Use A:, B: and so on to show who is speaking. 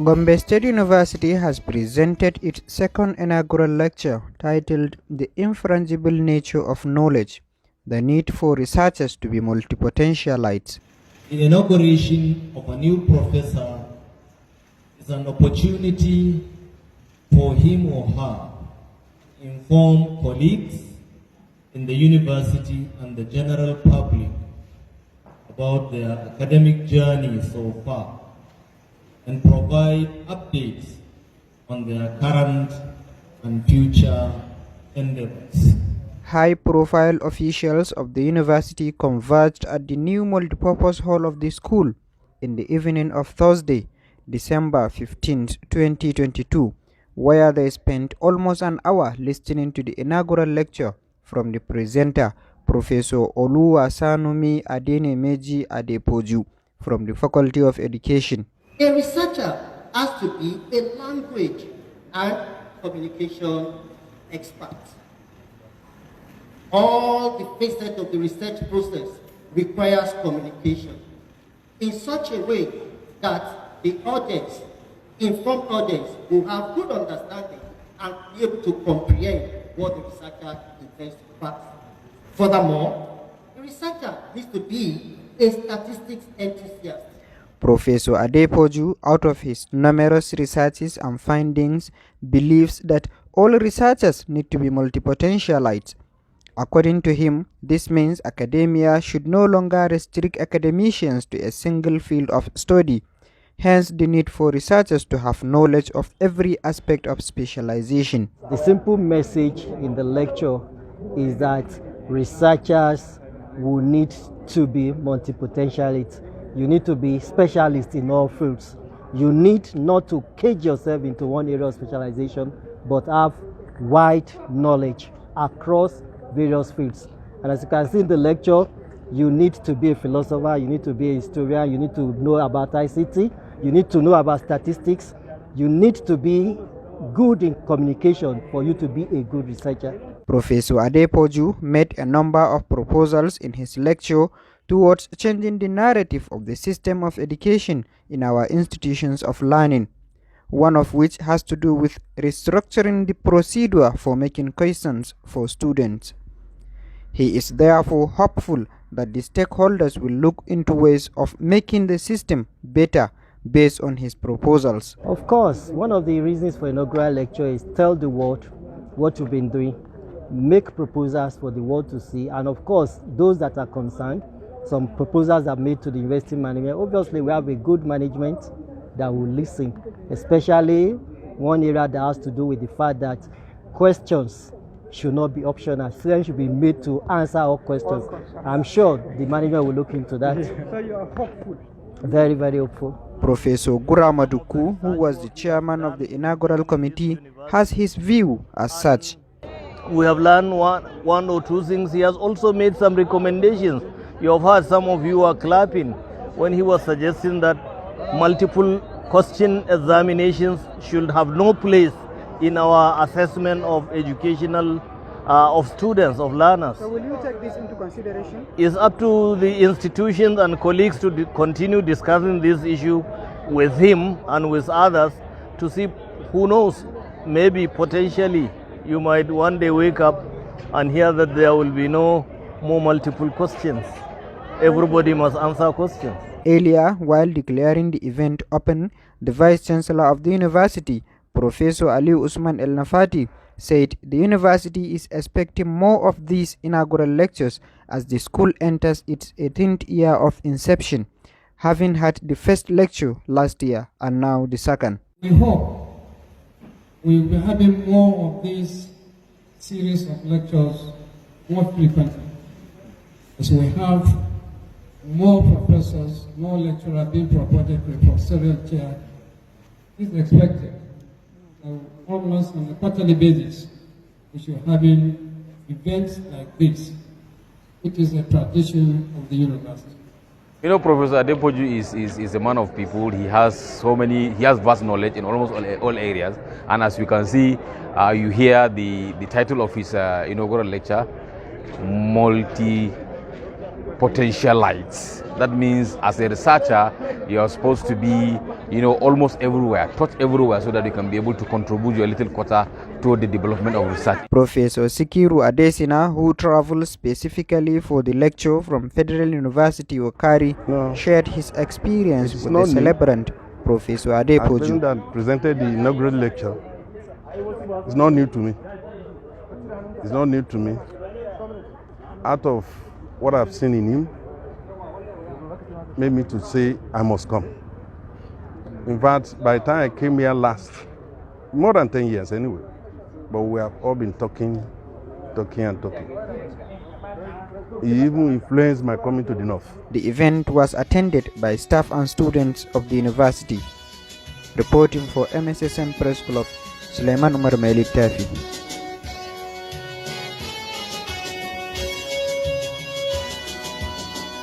A: Gombe State University has presented its second inaugural lecture titled The Infragible Nature of Knowledge, the Need for Researchers to be Multipotentialites.
B: The inauguration of a new professor is an opportunity for him or her to inform colleagues in the university and the general public about their academic journey so far, and provide updates on their current and future endeavors.
A: High-profile officials of the university converged at the new multipurpose hall of the school in the evening of Thursday, December 15, 2022, where they spent almost an hour listening to the inaugural lecture from the presenter, Professor Oluwasanumi Adenemeji Adepoju, from the Faculty of Education.
C: A researcher has to be a language and communication expert. All the facets of the research process requires communication in such a way that the audience, informed audience, will have good understanding and be able to comprehend what the researcher intends to pass. Furthermore, the researcher needs to be a statistics enthusiast.
A: Professor Adepoju, out of his numerous researches and findings, believes that all researchers need to be multipotentialites. According to him, this means academia should no longer restrict academicians to a single field of study, hence the need for researchers to have knowledge of every aspect of specialization.
D: The simple message in the lecture is that researchers will need to be multipotentialites. You need to be specialists in all fields. You need not to cage yourself into one area of specialization, but have wide knowledge across various fields. And as you can see in the lecture, you need to be a philosopher, you need to be a historian, you need to know about ICT, you need to know about statistics, you need to be good in communication for you to be a good researcher.
A: Professor Adepoju made a number of proposals in his lecture towards changing the narrative of the system of education in our institutions of learning, one of which has to do with restructuring the procedure for making questions for students. He is therefore hopeful that the stakeholders will look into ways of making the system better based on his proposals.
D: Of course, one of the reasons for inaugural lecture is tell the world what you've been doing, make proposals for the world to see, and of course, those that are concerned, some proposals are made to the university management. Obviously, we have a good management that will listen, especially one area that has to do with the fact that questions should not be optional. Students should be made to answer all questions. I'm sure the management will look into that.
E: So you are hopeful?
D: Very, very hopeful.
A: Professor Guramaduku, who was the chairman of the inaugural committee, has his view as such.
F: We have learned one or two things. He has also made some recommendations. You have heard some of you are clapping when he was suggesting that multiple question examinations should have no place in our assessment of educational, of students, of learners.
E: So will you take this into consideration?
F: It's up to the institutions and colleagues to continue discussing this issue with him and with others to see, who knows, maybe potentially you might one day wake up and hear that there will be no more multiple questions. Everybody must answer questions.
A: Earlier, while declaring the event open, the Vice Chancellor of the university, Professor Ali Usman El Nafati, said the university is expecting more of these inaugural lectures as the school enters its 18th year of inception, having had the first lecture last year and now the second.
G: We hope we will be having more of these series of lectures more frequently, as we have more professors, more lecturers being promoted to a professorial chair. This is expected. Almost on a quarterly basis, we should have events like this. It is a tradition of the university.
H: You know, Professor Adepoju is a man of people. He has vast knowledge in almost all areas. And as you can see, you hear the title of his inaugural lecture, multipotentialites. That means as a researcher, you are supposed to be, almost everywhere, touch everywhere, so that you can be able to contribute your little quota toward the development of research.
A: Professor Sikiru Adesina, who traveled specifically for the lecture from Federal University Okari, shared his experience with the celebrant, Professor Adepoju.
I: The that presented the inaugural lecture is not new to me. It's not new to me. Out of what I've seen in him, made me to say I must come. In fact, by the time I came here last, more than 10 years anyway, but we have all been talking. He even influenced my coming to the north.
A: The event was attended by staff and students of the university. Reporting for MSSN Press Club, Suleiman Umar Tafi.